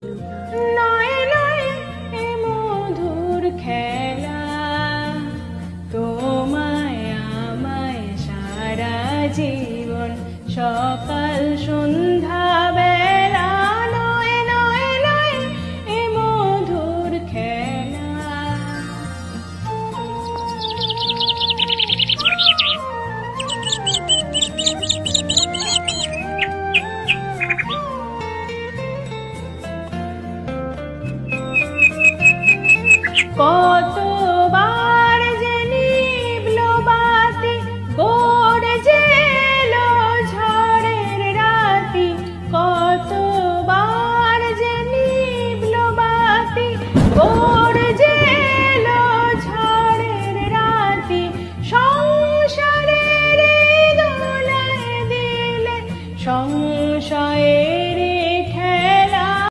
নয় নয় এ মধুর খেলা, তোমায় আমায় সারা জীবন সকাল সন্ধ্যা বেলা। নয় নয় নয় এ মধুর খেলা। কত